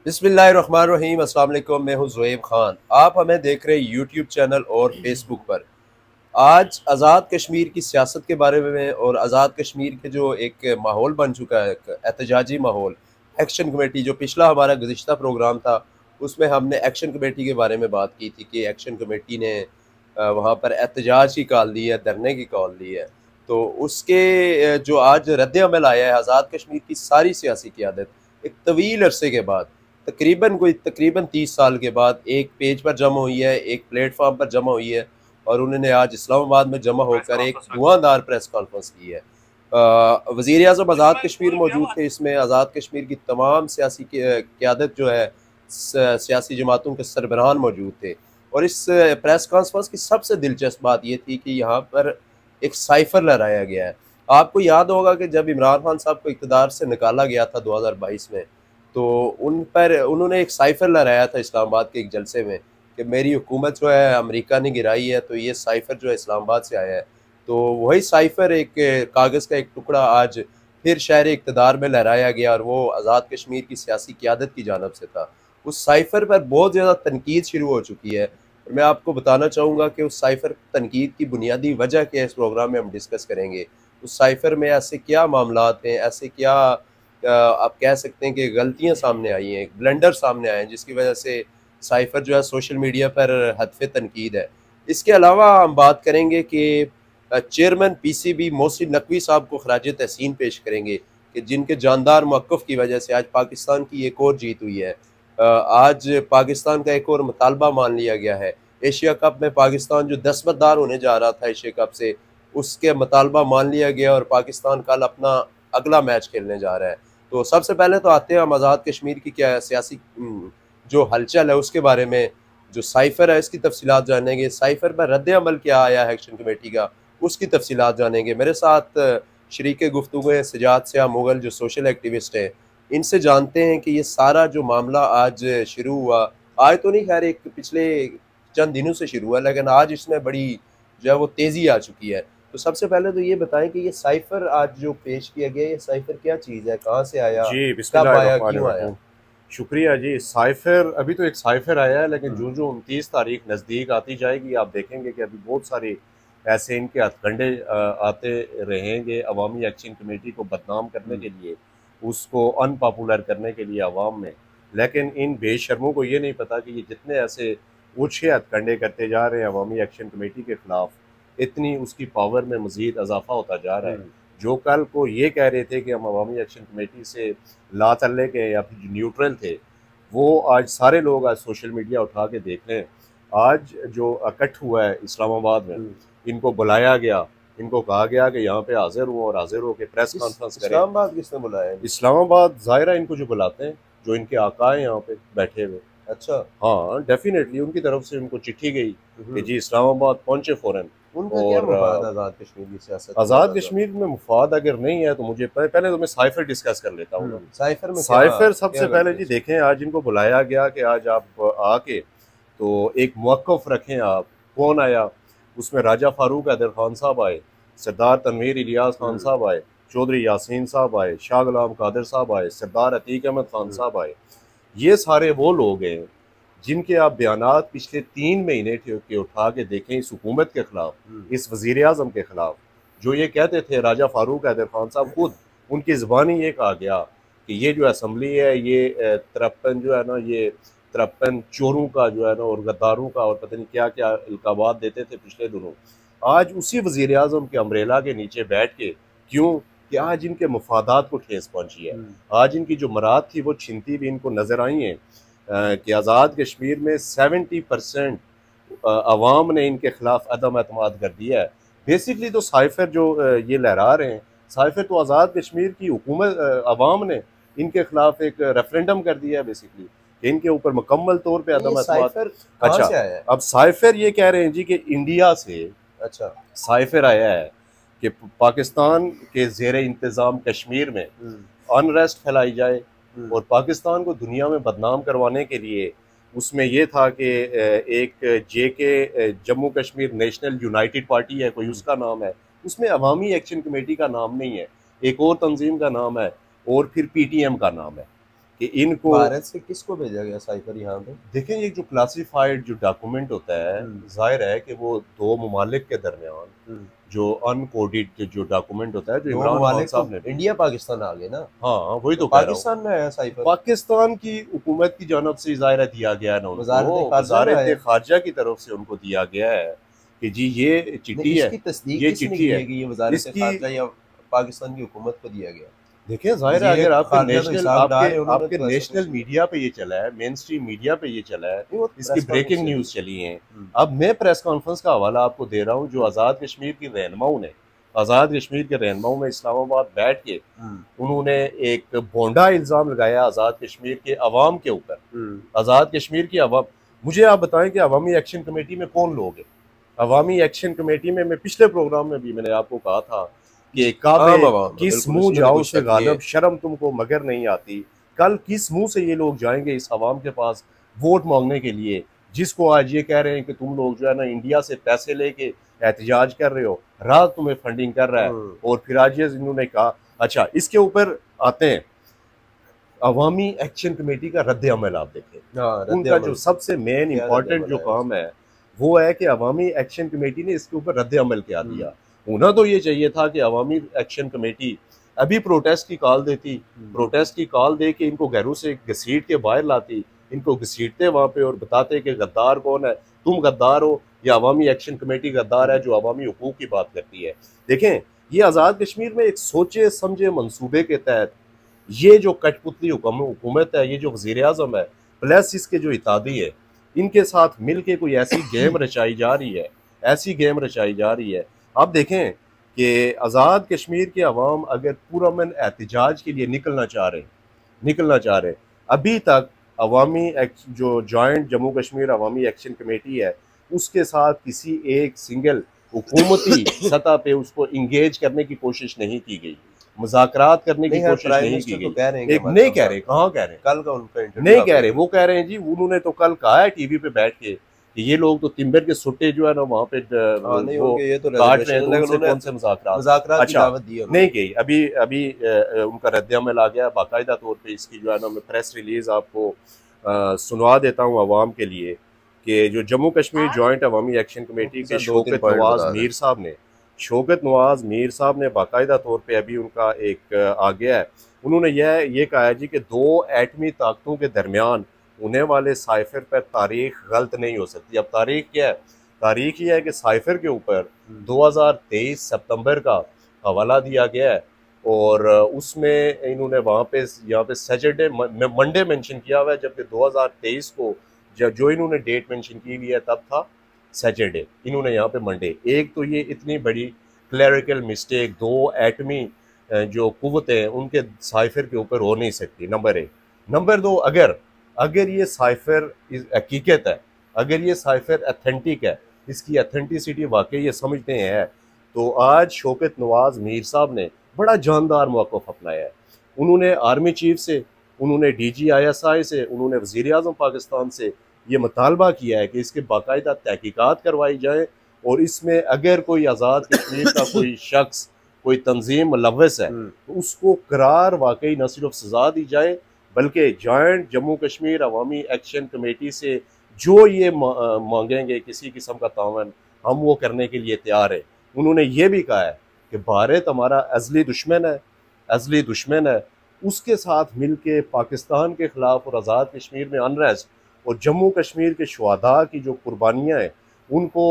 बिस्मिल्लाहिर्रहमानिर्रहीम। अस्सलाम वालेकुम। मैं हूं ज़ुएब खान। आप हमें देख रहे हैं यूट्यूब चैनल और फेसबुक पर। आज आज़ाद कश्मीर की सियासत के बारे में और आज़ाद कश्मीर के जो एक माहौल बन चुका है, एक एहतजाजी माहौल, एक्शन कमेटी जो पिछला हमारा गुज़िश्ता प्रोग्राम था, उसमें हमने एक्शन कमेटी के बारे में बात की थी कि एक्शन कमेटी ने वहाँ पर एहतजाज की कॉल दी है, धरने की कॉल दी है। तो उसके जो आज रद्द-ए-अमल आया है, आज़ाद कश्मीर की सारी सियासी क़यादत एक तवील अरसे के बाद, तकरीबन 30 साल के बाद एक पेज पर जमा हुई है, एक प्लेटफ़ॉर्म पर जमा हुई है और उन्होंने आज इस्लामाबाद में जमा होकर एक धुआंधार प्रेस कॉन्फ्रेंस की है। वज़ीर-ए-आज़म आज़ाद कश्मीर मौजूद थे इसमें, आज़ाद कश्मीर की तमाम सियासी क़यादत जो है, सियासी जमातों के सरबराहान मौजूद थे और इस प्रेस कॉन्फ्रेंस की सबसे दिलचस्प बात ये थी कि यहाँ पर एक साइफ़र लहराया गया है। आपको याद होगा कि जब इमरान खान साहब को इक़्तिदार से निकाला गया था 2022 में, तो उन पर उन्होंने एक साइफ़र लहराया था इस्लामाबाद के एक जलसे में कि मेरी हुकूमत जो है अमेरिका ने गिराई है, तो ये साइफ़र जो है इस्लामाबाद से आया है। तो वही साइफ़र एक कागज़ का एक टुकड़ा आज फिर शहर इक़्तिदार में लहराया गया और वो आज़ाद कश्मीर की सियासी क़यादत की जानिब से था। उस साइफ़र पर बहुत ज़्यादा तनकीद शुरू हो चुकी है और मैं आपको बताना चाहूँगा कि उस साइफ़र तनकीद की बुनियादी वजह क्या है, इस प्रोग्राम में हम डिस्कस करेंगे। उस साइफ़र में ऐसे क्या मामलात हैं, ऐसे क्या आप कह सकते हैं कि गलतियाँ सामने आई हैं, ब्लंडर सामने आए हैं, जिसकी वजह से साइफ़र जो है सोशल मीडिया पर हदफ़े तनकीद है। इसके अलावा हम बात करेंगे कि चेयरमैन पीसीबी मोहसिन नकवी साहब को ख़राज तहसीन पेश करेंगे कि जिनके जानदार मौक़िफ़ की वजह से आज पाकिस्तान की एक और जीत हुई है। आज पाकिस्तान का एक और मुतालबा मान लिया गया है। एशिया कप में पाकिस्तान जो दस्तबरदार होने जा रहा था एशिया कप से, उसके मुतालबा मान लिया गया और पाकिस्तान कल अपना अगला मैच खेलने जा रहा है। तो सबसे पहले तो आते हैं हम आज़ाद कश्मीर की क्या सियासी जो हलचल है उसके बारे में, जो साइफ़र है इसकी तफ़सीलात जानेंगे, साइफ़र पर रद्द-ए-अमल क्या आया है एक्शन कमेटी का, उसकी तफ़सीलात जानेंगे। मेरे साथ शरीके गुफ्तगू हैं सजाद शाह मुग़ल जो सोशल एक्टिविस्ट हैं, इनसे जानते हैं कि ये सारा जो मामला आज शुरू हुआ, आज तो नहीं ख़ैर एक पिछले चंद दिनों से शुरू हुआ, लेकिन आज इसमें बड़ी जो है वो तेज़ी आ चुकी है। तो सबसे पहले तो ये बताएँ कि ये साइफ़र आज जो पेश किया गया है, ये साइफ़र क्या चीज़ है? कहाँ से आया? जी, कब आया? क्यों आया? बिस्मिल्लाहिर्रहमानिर्रहीम। शुक्रिया जी। साइफ़र अभी तो एक साइफ़र आया है, लेकिन हुँ, जो-जो 29 तारीख नज़दीक आती जाएगी, आप देखेंगे कि अभी बहुत सारे ऐसे इनके हथकंडे आते रहेंगे अवामी एक्शन कमेटी को बदनाम करने हुँ, के लिए, उसको अनपॉपुलर करने के लिए अवाम में। लेकिन इन बेशर्मों को ये नहीं पता कि ये जितने ऐसे ओछे हथकंडे करते जा रहे हैं अवामी एक्शन कमेटी के ख़िलाफ़, इतनी उसकी पावर में मज़ीद इज़ाफ़ा होता जा रहा है। हुँ, जो कल को ये कह रहे थे कि हम अवामी एक्शन कमेटी से ला चलने के या फिर जो न्यूट्रल थे, वो आज सारे लोग आज सोशल मीडिया उठा के देख रहे हैं। आज जो इकट्ठ हुआ है इस्लामाबाद में, हुँ। इनको बुलाया गया, इनको कहा गया कि यहाँ पे हाज़िर हुओ और हाज़िर होके प्रेस कॉन्फ्रेंस करें। इस्लामाबाद किसने बुलाया इनको? इस्लामाबाद ज़ाहिर है इनको जो बुलाते हैं, जो इनके आका हैं यहाँ पे बैठे हुए। अच्छा। हाँ, डेफ़िनेटली उनकी तरफ से उनको चिट्ठी गई कि हुँ। जी इस्लामाबाद पहुँचे फ़ौरन। उनका क्या और मफ़ाद आज़ाद कश्मीर की सियासत में आज़ाद बताता हूँ? कश्मीर में मुफ़ाद अगर नहीं है तो मुझे पहले तो मैं साइफ़र डिस्कस कर लेता हूँ ना। साइफ़र में क्या साइफ़र क्या सबसे पहले गलती जी है? देखें, आज इनको बुलाया गया कि आज आप आके तो एक मौक़िफ़ रखें आप। कौन आया? उसमें राजा फ़ारूक हैदर ख़ान साहब आए, सरदार तनवीर इलियास ख़ान हुँ, साहब आए, चौधरी यासीन साहब आए, शाह गुलाम कादिर साहब आए, सरदार अतीक अहमद ख़ान हुँ, साहब आए। ये सारे वो लोग हैं जिनके आप बयानात पिछले 3 महीने के उठा के देखें इस हुकूमत के ख़िलाफ़, हुँ। इस वज़ीर-ए-आज़म के ख़िलाफ़। जो ये कहते थे राजा फ़ारूक हैदर ख़ान साहब खुद, उनकी ज़ुबानी ये कहा गया कि ये जो असम्बली है ये 53 जो है ना, ये 53 चोरों का जो है ना और गद्दारों का और पता नहीं क्या-क्या अलक़ाबात देते थे पिछले दिनों। आज उसी वज़ीर-ए-आज़म के अम्ब्रेला के नीचे बैठ के क्यों? कि आज इनके मफ़ादात को ठेस पहुँची है। हुँ। आज इनकी जो मुराद थी वो छिनती भी इनको नज़र आई हैं कि आज़ाद कश्मीर में 70% अवाम ने इनके ख़िलाफ़ अदम एतमाद कर दिया है। बेसिकली तो साइफ़र जो ये लहरा रहे हैं, साइफ़र तो आज़ाद कश्मीर की हुकूमत अवाम ने इनके ख़िलाफ़ एक रेफ़रेंडम कर दिया है बेसिकली, कि इनके ऊपर मुकम्मल तौर पे नहीं, ये अदम एतमाद। साइफ़र कहाँ अच्छा, से आया है? अब साइफ़र ये कह रहे हैं जी कि इंडिया से अच्छा। साइफ़र आया है कि पाकिस्तान के ज़ेर इंतज़ाम कश्मीर में हुँ, अनरेस्ट फैलाई जाए हुँ, और पाकिस्तान को दुनिया में बदनाम करवाने के लिए उसमें ये था कि एक JK Jammu Kashmir national united party है, कोई हुँ, उसका नाम है, उसमें अवामी एक्शन कमेटी का नाम नहीं है, एक और तंजीम का नाम है और फिर पीटीएम का नाम है कि इनको भारत से किसको भेजा गया साइफर यहाँ पे? देखें, ये जो क्लासिफाइड जो डॉक्यूमेंट होता है, जाहिर है कि वो दो ममालिक के दरमियान जो अनकोडेड जो डॉक्यूमेंट होता है, जो दो इमरान खान ममालिक तो साहब ने, इंडिया पाकिस्तान आ गए ना, हाँ वही तो तो कह रहा हूँ, पाकिस्तान में आया साइफर, पाकिस्तान की हुकूमत की जानब से ज़ाहिर दिया गया है ना उनको, वजारत खारजा की तरफ से उनको दिया गया है कि जी ये चिट्ठी है, इसकी तस्दीक ये किसने चिट्ठी की है है कि ये वजारत इसकी। खारजा या पाकिस्तान की हुकूमत को दिया गया? देखिए जाहिर है, अगर आपके नेशनल आपके तो नेशनल मीडिया पे ये चला है, मेन स्ट्रीम मीडिया पे ये चला है, इसकी ब्रेकिंग न्यूज़ चली है। अब मैं प्रेस कॉन्फ्रेंस का हवाला आपको दे रहा हूँ, जो आज़ाद कश्मीर की रहनुमाओं ने, आज़ाद कश्मीर के रहनुमाओं में इस्लामाबाद बैठ के उन्होंने एक बोंडा इल्ज़ाम लगाया आज़ाद कश्मीर के अवाम के ऊपर। आज़ाद कश्मीर की अवाम, मुझे आप बताएं कि अवामी एक्शन कमेटी में कौन लोग हैं? अवामी एक्शन कमेटी में, मैं पिछले प्रोग्राम में भी मैंने आपको कहा था कि काबे किस मुंह जाओ से गालिब, शर्म तुमको मगर नहीं आती। कल किस मुंह से ये लोग जाएंगे इस अवाम के पास वोट मांगने के लिए, जिसको आज ये कह रहे हैं कि तुम लोग जो है ना इंडिया से पैसे लेके एहतजाज कर रहे हो, रात तुम्हें फंडिंग कर रहा है। और फिर आज ये इन्होंने कहा, अच्छा इसके ऊपर आते हैं, अवामी एक्शन कमेटी का रद्द अमल आप देखें। उनका जो सबसे मेन इंपॉर्टेंट जो काम है वो है कि अवामी एक्शन कमेटी ने इसके ऊपर रद्द अमल क्या दिया। होना तो ये चाहिए था कि अवामी एक्शन कमेटी अभी प्रोटेस्ट की कॉल देती, प्रोटेस्ट की कॉल दे के इनको घरों से घसीट के बाहर लाती, इनको घसीटते वहाँ पे और बताते कि गद्दार कौन है, तुम गद्दार हो या अवामी एक्शन कमेटी गद्दार है जो अवामी हुकूक की बात करती है। देखें, ये आज़ाद कश्मीर में एक सोचे समझे मंसूबे के तहत ये जो कठपुतली हुकूमत है, ये जो वज़ीर आज़म है प्लस इसके जो इत्यादी है, इनके साथ मिल के कोई ऐसी गेम रचाई जा रही है, ऐसी गेम रचाई जा रही है। आप देखें कि आज़ाद कश्मीर के अवाम अगर पुरअमन एहतजाज के लिए निकलना चाह रहे, अभी तक अवामी जो जॉइंट जम्मू कश्मीर अवामी एक्शन कमेटी है उसके साथ किसी एक सिंगल हुकूमती सतह पे उसको इंगेज करने की कोशिश नहीं की गई, मुज़ाकरात करने की कोशिश नहीं की गई। नहीं कह रहे, कहाँ कह रहे हैं, कल का उनका नहीं कह रहे, वो कह रहे हैं जी उन्होंने तो कल कहा है टीवी पे बैठ के कि ये लोग तो तिम्बर के सुट्टे जो है ना वहाँ पे वो काट रहे हैं, तो कौन से मुज़ाकरात की दावत दी नहीं गई। अभी उनका रद्द अमल आ गया बाकायदा तौर पे। इसकी जो है ना मैं प्रेस रिलीज आपको सुनवा देता हूँ आवाम के लिए कि जो जम्मू कश्मीर जॉइंट अवामी एक्शन कमेटी के शौकत नवाज मीर साहब ने बाकायदा तौर पे अभी उनका एक आ गया है, उन्होंने ये कहा है जी कि दो एटमी ताकतों के दरमियान होने वाले साइफर पर तारीख गलत नहीं हो सकती। अब तारीख क्या है? तारीख ये है कि साइफर के ऊपर 2023 सितंबर का हवाला दिया गया है और उसमें इन्होंने वहाँ पे यहाँ पे सैटरडे मंडे मेंशन किया हुआ है, जबकि 2023 को जो इन्होंने डेट मेंशन की हुई है तब था सैटरडे, इन्होंने यहाँ पे मंडे। एक तो ये इतनी बड़ी क्लरिकल मिस्टेक दो एटमी जो कुव्वतें हैं उनके साइफर के ऊपर हो नहीं सकती, नंबर एक। नंबर दो, अगर ये साइफर हकीकत है, अगर ये साइफर अथेंटिक है, इसकी अथेंटिसिटी वाकई ये समझते हैं, तो आज शौकत नवाज मीर साहब ने बड़ा जानदार मौक़िफ़ अपनाया है। उन्होंने आर्मी चीफ से, उन्होंने DGISI से, उन्होंने वज़ीर आज़म पाकिस्तान से ये मुतालबा किया है कि इसके बाकायदा तहकीकात करवाई जाए और इसमें अगर कोई आज़ाद कश्मीर का कोई शख्स, कोई तंजीम मुलव्वस है तो उसको करार वाकई न सिर्फ सज़ा दी जाए बल्कि जॉइंट जम्मू कश्मीर अवामी एक्शन कमेटी से जो ये मांगेंगे किसी किस्म का तावन, हम वो करने के लिए तैयार है। उन्होंने ये भी कहा है कि भारत हमारा अज़ली दुश्मन है, उसके साथ मिल के पाकिस्तान के ख़िलाफ़ और आज़ाद कश्मीर में अनरेस्ट और जम्मू कश्मीर के शुहदा की जो कुर्बानियाँ हैं उनको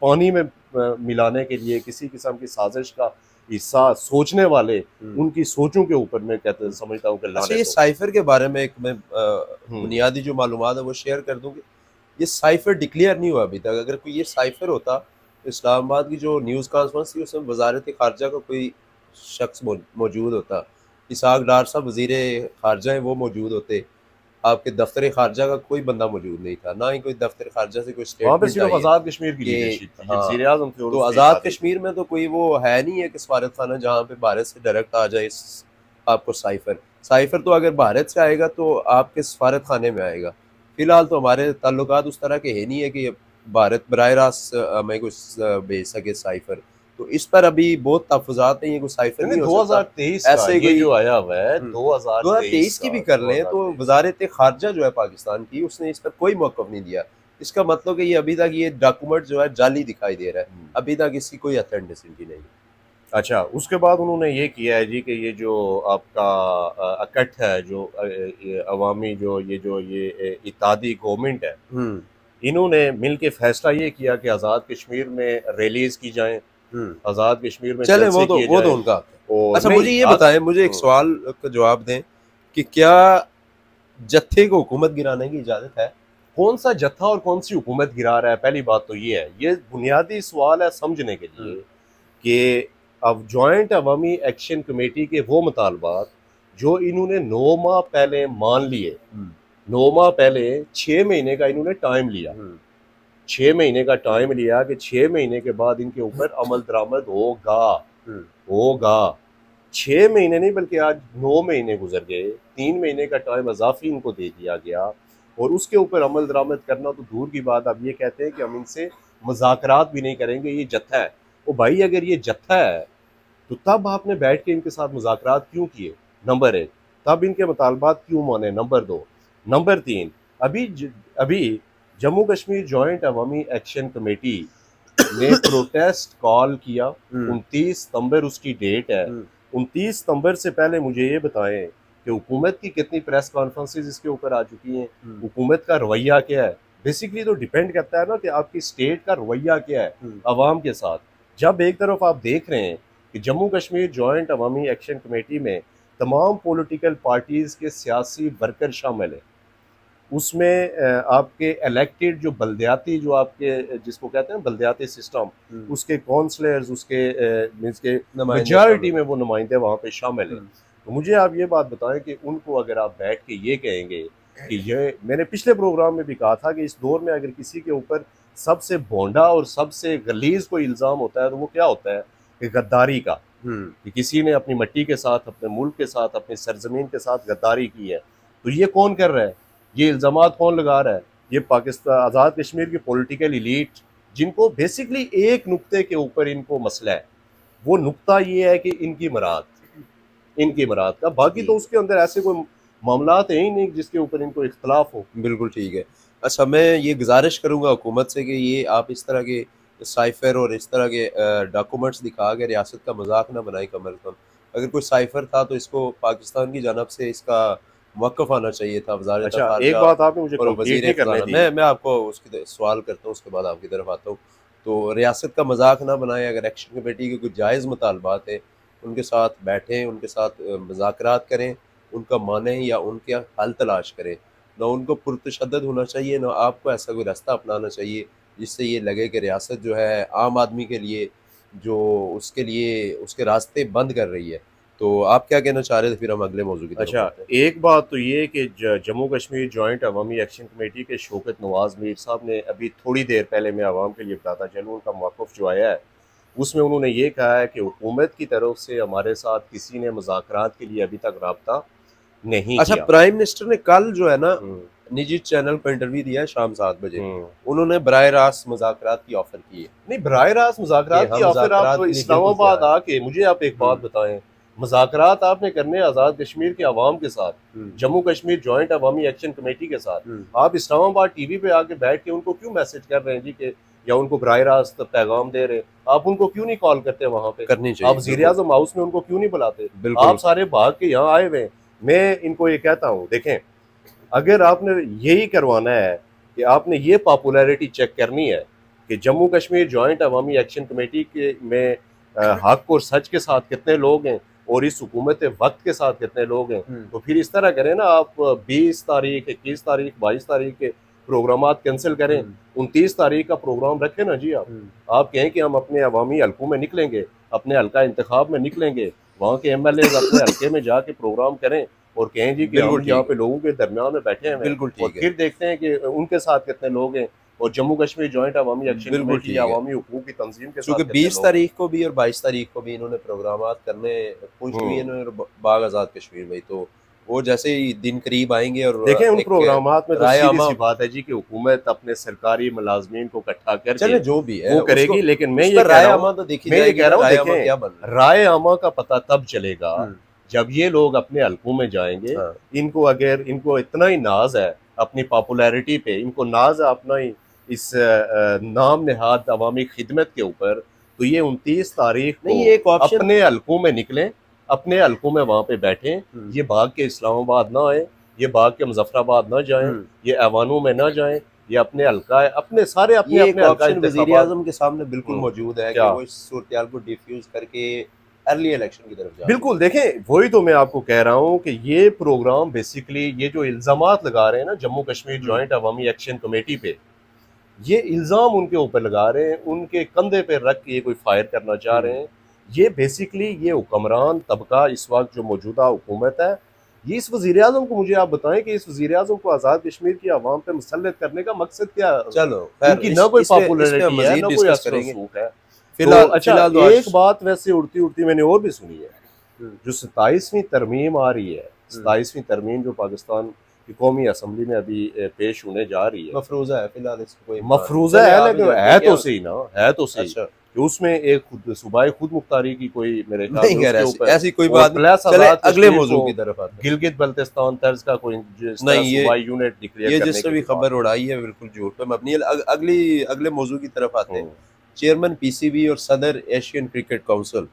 पानी में मिलाने के लिए किसी किस्म की साजिश का हिस्सा सोचने वाले उनकी सोचों के ऊपर मैं समझता हूँ कि अच्छा, ये साइफर के बारे में एक मैं बुनियादी जो मालूमात है वो शेयर कर दूँ कि ये साइफर डिक्लेयर नहीं हुआ अभी तक। अगर कोई ये साइफर होता तो इस्लामाबाद की जो न्यूज़ कॉन्फ्रेंस थी उसमें वजारत खारजा का कोई शख्स मौजूद होता, इसहाक डार साहब वज़ीर खारजा हैं वो मौजूद होते, आपके दफ्तर खारजा का कोई बंदा मौजूद नहीं था, ना ही कोई दफ्तर खारजा से कोई स्टेटमेंट आई। आज़ाद कश्मीर की लीडरशिप थी, वज़ीर आज़म थे, तो आज़ाद कश्मीर में तो कोई वो है नहीं है कि सफारत खाना जहाँ पे भारत से डायरेक्ट आ जाए आपको साइफर तो अगर भारत से आएगा तो आपके सफारत खाने में आएगा। फिलहाल तो हमारे ताल्लुकात उस तरह के है नहीं है कि भारत बराह रास्त हमें कुछ भेज सके साइफर। तो इस पर अभी बहुत तहफ़्फ़ुज़ात हैं, ये कोई साइफर नहीं हो सकता। 2023 का ऐसे ये कोई जो आया हुआ है, 2023 की भी कर लें तो 2023 वज़ारत ख़ारिजा जो है पाकिस्तान की, उसने इस पर कोई मौक़िफ़ नहीं दिया। इसका मतलब है ये अभी तक ये डॉक्यूमेंट जो है जाली दिखाई दे रहा है, अभी तक इसकी कोई ऑथेंटिसिटी नहीं है। अच्छा, उसके बाद उन्होंने ये किया है जी कि ये जो आपका अकट है, जो ये अवामी जो ये इत्तेहादी गवर्नमेंट है, हुँ, इन्होंने मिल के फैसला ये किया कि आज़ाद कश्मीर में रैलीज़ की जाएँ, हुँ। आज़ाद कश्मीर में चलें जलसे किए वो तो जाएँ उनका हक है। और अच्छा नहीं मुझे ये आप बताएँ, मुझे एक सवाल का जवाब दें कि क्या जत्थे को हुकूमत गिराने की इजाज़त है? कौन-सा जत्था और कौन-सी हुकूमत गिरा रहा है, पहली बात तो ये है। ये बुनियादी सवाल है समझने के लिए हुँ, कि अब जॉइंट अवामी एक्शन कमेटी के वो मुतालबात जो इन्होंने 9 माह पहले मान लिए, हुँ, 9 माह पहले 6 महीने का इन्होंने टाइम लिया। हुँ, 6 महीने का टाइम लिया कि 6 महीने के बाद इनके ऊपर अमल दरामद होगा, हुँ, होगा। 6 महीने नहीं बल्कि आज 9 महीने गुजर गए, 3 महीने का टाइम अज़ाफ़ी इनको दे दिया गया और उसके ऊपर अमल दरामद करना तो दूर की बात। अब ये कहते हैं कि हम इनसे मुज़ाकरात भी नहीं करेंगे, ये जत्था है। ओ भाई अगर ये जत्था है तो तब आपने बैठ के इनके साथ मुज़ाकरात क्यों किए? नंबर 1, तब इनके मुतालबात क्यों माने? नंबर 2, नंबर 3, अभी जम्मू कश्मीर जॉइंट अवामी एक्शन कमेटी ने प्रोटेस्ट कॉल किया। हुँ, 29 सितंबर उसकी डेट है। हुँ, 29 सितंबर से पहले मुझे ये बताएं कि हुकूमत की कितनी प्रेस कॉन्फ्रेंसेस इसके ऊपर आ चुकी हैं, हुँ, हुकूमत का रवैया क्या है। बेसिकली तो डिपेंड करता है ना कि आपकी स्टेट का रवैया क्या है हुँ, अवाम के साथ। जब एक तरफ आप देख रहे हैं कि जम्मू कश्मीर जॉइंट अवामी एक्शन कमेटी में तमाम पॉलिटिकल पार्टीज़ के सियासी वर्कर शामिल हैं, उसमें आपके इलेक्टेड जो बलदियाती जो आपके जिसको कहते हैं बलदियाती सिस्टम, हुँ, उसके काउंसलर्स, उसके मीन्स के नुमाइंदे मेजॉरिटी शामिल। में वो नुमाइंदे वहाँ पे शामिल हैं। हुँ, तो मुझे आप ये बात बताएं कि उनको अगर आप बैठ के ये कहेंगे कि ये, मैंने पिछले प्रोग्राम में भी कहा था कि इस दौर में अगर किसी के ऊपर सबसे भोंडा और सबसे गलीज कोई इल्ज़ाम होता है तो वो क्या होता है कि गद्दारी का, हुँ, कि किसी ने अपनी मिट्टी के साथ, अपने मुल्क के साथ, अपनी सरजमीन के साथ गद्दारी की है। तो ये कौन कर रहा है, ये इल्ज़ामात कौन लगा रहा है? ये पाकिस्तान आज़ाद कश्मीर की पॉलिटिकल इलीट, जिनको बेसिकली एक नुक्ते के ऊपर इनको मसला है। वो नुक्ता ये है कि इनकी मराद का, बाकी जी, तो उसके अंदर ऐसे कोई मामलात हैं ही नहीं जिसके ऊपर इनको इख्तलाफ हो। बिल्कुल ठीक है। अच्छा मैं ये गुज़ारिश करूँगा हुकूमत से कि ये आप इस तरह के साइफ़र और इस तरह के डॉक्यूमेंट्स दिखा के रियासत का मज़ाक ना बनाएँ कम अज़ कम। अगर कोई साइफ़र था तो इसको पाकिस्तान की जानब से इसका मौक़िफ़ आना चाहिए था, वज़ारत अच्छा, एक ख़ारिजा बात आपने मुझे और कंप्लीट वज़ीर नहीं करने ख़ज़ाना। दी। मैं आपको उसकी सवाल करता हूँ, उसके बाद आपकी तरफ आता हूँ। तो रियासत का मज़ाक ना बनाएँ, अगर एक्शन कमेटी के कुछ जायज़ मुतालबात हैं, उनके साथ बैठें, उनके साथ मुज़ाकरात करें, उनका मानें या उनके हल तलाश करें। ना उनको पुरतशद्दद होना चाहिए, ना आपको ऐसा कोई रास्ता अपनाना चाहिए, जिससे ये लगे कि रियासत जो है आम आदमी के लिए जो उसके लिए उसके रास्ते बंद कर रही है। तो आप क्या कहना चाह रहे थे? फिर हम अगले मौज़ू की तरफ अच्छा, बढ़ते हैं। एक बात तो ये कि जम्मू कश्मीर जॉइंट अवामी एक्शन कमेटी के शौकत नवाज़ मीर साहब ने अभी थोड़ी देर पहले, मैं आवाम के लिए बताता चलूँ, उनका मौक़िफ़ जो आया है, उसमें उन्होंने ये कहा है कि हुकूमत की तरफ से हमारे साथ किसी ने मुज़ाकरात के लिए अभी तक रब्ता नहीं अच्छा, किया। प्राइम मिनिस्टर ने कल जो है ना, हुँ, निजी चैनल को इंटरव्यू दिया है शाम 7 बजे। हुँ। उन्होंने बराह रास्त मुज़ाकरात की ऑफ़र की है नहीं, बराह रास्त कि मुज़ाकरात की हम ऑफ़र आप मुज़ाकरात के लिए बिल्कुल इस्लामाबाद तैयार हैं। आके, मुझे आप एक बात हुँ, बताएँ, मुज़ाकरात आपने करने आज़ाद कश्मीर के अवाम के साथ, हुँ, जम्मू कश्मीर जॉइंट अवामी एक्शन कमेटी के साथ, हुँ। आप इस्लामाबाद टीवी पे आके बैठ के उनको क्यों मैसेज कर रहे हैं जी कि, या उनको बराह रास्त पैगाम दे रहे हैं? आप उनको क्यों नहीं कॉल करते वहाँ पे? करनी आप चाहिए, बिल्कुल, वज़ीर-ए-आज़म हाउस में उनको क्यों नहीं बुलाते? आप बिल्कुल। सारे भाग के यहाँ आए हुए हैं। मैं इनको ये कहता हूँ, देखें, अगर आपने यही करवाना है कि आपने ये पॉपुलैरिटी चेक करनी है कि जम्मू कश्मीर जॉइंट अवामी एक्शन कमेटी के में हक और सच के साथ कितने लोग हैं और इस हुकूमत वक्त के साथ कितने लोग हैं, हुँ, तो फिर इस तरह करें ना आप, 20 तारीख, 21 तारीख, 22 तारीख के प्रोग्रामात कैंसिल करें, हुँ, 29 तारीख का प्रोग्राम रखें ना जी आप। हुँ। आप कहें कि हम अपने अवामी हलकों में निकलेंगे, अपने हल्का इंतखाब में निकलेंगे, वहाँ के एमएलएज अपने हल्के में जाके प्रोग्राम करें और कहें जी कि बिल्कुल हम यहाँ ठीक पे है, लोगों के दरमियान में बैठे हुए हैं बिल्कुल और ठीक है, फिर देखते हैं कि उनके साथ कितने लोग हैं और जम्मू कश्मीर जॉइंट अवामी एक्शन बिल्कुल कमेटी या ठीक है। अवामी हुकूक की तंजीम के चूँकि साथ कितने 20 लोग हैं। तारीख को भी और 22 तारीख को भी इन्होंने प्रोग्रामात करने पूछ लिए हम्म, इन्होंने बाग आज़ाद कश्मीर में, तो वो जैसे ही दिन करीब आएंगे और देखें उन एक प्रोग्रामात में तो राय सीधी आमा, सी बात है जी कि हुकूमत अपने सरकारी मुलाजमीन को इकट्ठा करके चले जो भी है वो करेगी, उसको, लेकिन मैं उस ये पर कह राय रहा हूँ, आमा तो देखी मैं ये जाएगी कह ना, रहा हूँ राय आमा देखें क्या बन रहा है। राय आमा का पता तब चलेगा हम्म, जब ये लोग अपने हलकों में जाएंगे। हाँ, इनको अगर इनको इतना ही नाज है अपनी पॉपुलैरिटी पे, इनको नाज है अपना ही इस नाम नहाद अवामी खिदमत के ऊपर, तो ये 29 तारीख नहीं को ये एक ऑप्शन। अपने हलकों में निकलें, अपने हलकों में वहाँ पे बैठें। ये भाग के इस्लामाबाद ना आए, ये भाग के मुजफ्फराबाद ना जाएं, ये ऐवानों में ना जाएं, ये अपने हल्का अपने सारे अपने ये एक अपने हल्का ऑप्शन वजीर इंतखाबात। आजम के सामने बिल्कुल मौजूद है कि क्या वो इस सूरत को डिफ्यूज करके अर्ली इलेक्शन की तरफ जाए। बिल्कुल, देखें वही तो मैं आपको कह रहा हूँ कि ये प्रोग्राम बेसिकली ये जो इल्जामात लगा रहे हैं ना जम्मू कश्मीर जॉइंट अवामी एक्शन कमेटी पे, ये इल्ज़ाम उनके ऊपर लगा रहे हैं, उनके कंधे पे रख के ये कोई फायर करना चाह रहे हैं। ये बेसिकली ये हुक्मरान तबका इस वक्त जो मौजूदा हुकूमत है, ये इस वज़ीर आज़म को, मुझे आप बताएं कि इस वज़ीर आज़म को आज़ाद कश्मीर की आवाम पे मुसल्लत करने का मकसद क्या है? चलो इनकी ना कोई पॉपुलैरिटी है, ना कोई असर रसूख है। फिलहाल तो अच्छा, एक बात वैसे उड़ती उड़ती मैंने और भी सुनी है, जो 27वीं तरमीम आ रही है, 27वीं तरमीम जो पाकिस्तान की कौमी असम्बली में अभी पेश होने जा रही है, मफरूजा है फिलहाल, इसको कोई मफरूजा है लेकिन है तो सही ना, है तो सही। अच्छा। कि उसमें एक सूबाई खुद मुख्तारी की कोई मेरे ख्याल नहीं में ऊपर ऐसी कोई बात प्लस चले अगले मौजू की तरफ आते हैं। गिलगित बल्तिस्तान तर्ज का कोई नहीं सूबाई यूनिट डिक्लेयर ये करने जिसने भी खबर उड़ाई है बिल्कुल झूठ पे मबनी है। अगले मौजू की तरफ आते हैं। चेयरमैन पीसीबी और सदर Asian cricket council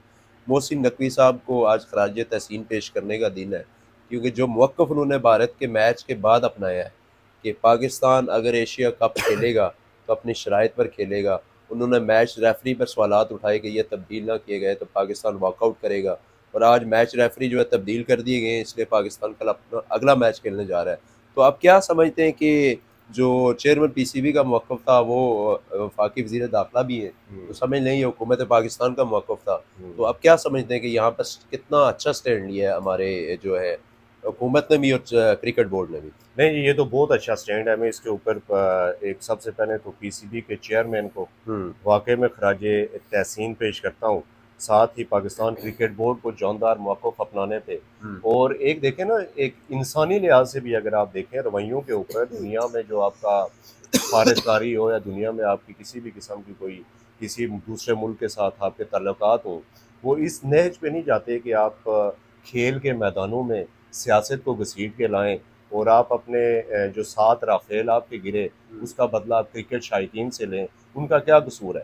Mohsin Naqvi साहब को आज खराज तहसीन पेश करने का दिन है, क्योंकि जो मौक़िफ़ उन्होंने भारत के मैच के बाद अपनाया है कि पाकिस्तान अगर एशिया कप खेलेगा तो अपनी शराइत पर खेलेगा। उन्होंने मैच रेफरी पर सवालात उठाए कि ये तब्दील ना किए गए तो पाकिस्तान वॉकआउट करेगा, और आज मैच रेफरी जो है तब्दील कर दिए गए हैं, इसलिए पाकिस्तान कल अपना अगला मैच खेलने जा रहा है। तो आप क्या समझते हैं कि जो चेयरमैन पीसीबी का मौक़िफ़ था वो वफाकी वज़ीर दाखिला भी है, तो समझ नहीं ये हुकूमत पाकिस्तान का मौक़िफ़ था, तो आप क्या समझते हैं कि यहाँ पर कितना अच्छा स्टैंड लिया है हमारे जो है हुकूमत ने भी और क्रिकेट बोर्ड ने भी? नहीं, ये तो बहुत अच्छा स्टैंड है। मैं इसके ऊपर एक सबसे पहले तो पीसीबी के चेयरमैन को वाकई में खराजे तहसीन पेश करता हूँ, साथ ही पाकिस्तान क्रिकेट बोर्ड को जानदार मौक़िफ़ अपनाने पे। और एक देखें ना, एक इंसानी लिहाज से भी अगर आप देखें रवैयों के ऊपर, दुनिया में जो आपका फारजकारी हो या दुनिया में आपकी किसी भी किस्म की कोई किसी दूसरे मुल्क के साथ आपके ताल्लुकात हो, वो इस नहज पे नहीं जाते कि आप खेल के मैदानों में सियासत को घसीट के लाएं और आप अपने जो 7 राफेल आपके गिरे उसका बदला आप क्रिकेट शायकीन से लें। उनका क्या कसूर है?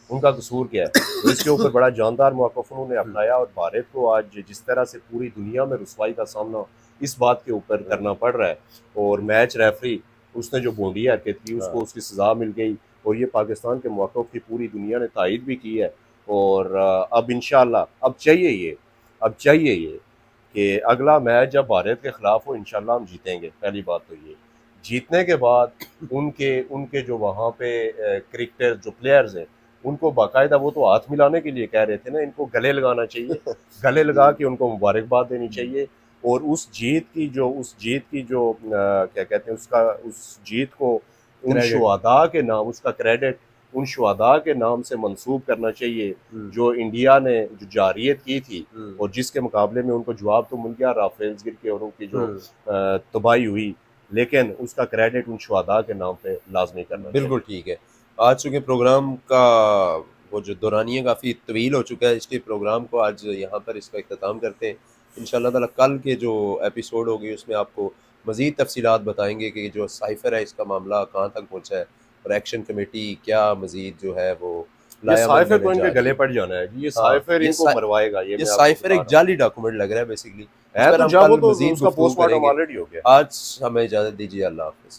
उनका कसूर क्या है? तो इसके ऊपर बड़ा जानदार मौक़िफ़ उन्होंने अपनाया, और भारत को आज जिस तरह से पूरी दुनिया में रुसवाई का सामना इस बात के ऊपर करना पड़ रहा है, और मैच रेफरी उसने जो भोंडी हरकत की उसको उसकी सज़ा मिल गई, और ये पाकिस्तान के मौक़िफ़ की पूरी दुनिया ने तायद भी की है। और अब इंशाअल्लाह अब चाहिए ये कि अगला मैच जब भारत के ख़िलाफ़ हो इंशाअल्लाह हम जीतेंगे। पहली बात तो ये, जीतने के बाद उनके जो वहाँ पे क्रिकेटर जो प्लेयर्स हैं उनको बाकायदा, वो तो हाथ मिलाने के लिए कह रहे थे ना, इनको गले लगाना चाहिए, गले लगा के उनको मुबारकबाद देनी चाहिए। और उस जीत की जो क्या कहते हैं उस जीत को उन शुहदा के नाम, उसका क्रेडिट उन शुहदा के नाम से मंसूब करना चाहिए जो इंडिया ने जो जारियत की थी, और जिसके मुकाबले में उनको जवाब तो मिल गया राफेल्स गिर के और उनकी जो तबाही हुई, लेकिन उसका क्रेडिट उन शुहदा के नाम पे लाजमी करना। बिल्कुल ठीक है। आज चूँकि प्रोग्राम का वो जो दौरानिया काफ़ी तवील हो चुका है, इसलिए प्रोग्राम को आज यहाँ पर इसका इख्तिताम करते हैं। इंशाअल्लाह ताला कल के जो एपिसोड होगी उसमें आपको मज़ीद तफ़सीलात बताएंगे कि जो साइफ़र है इसका मामला कहाँ तक पहुँचा है, और एक्शन कमेटी क्या मज़ीद जो है वो साइफर को इनके गले पड़ जाना है। ये साइफर इनको मरवाएगा। ये साइफर एक जाली डॉक्यूमेंट लग रहा है बेसिकली। तो उसका पोस्टमार्टम ऑलरेडी हो गया। आज हमें इजाज़त दीजिए, अल्लाह हाफ़िज़।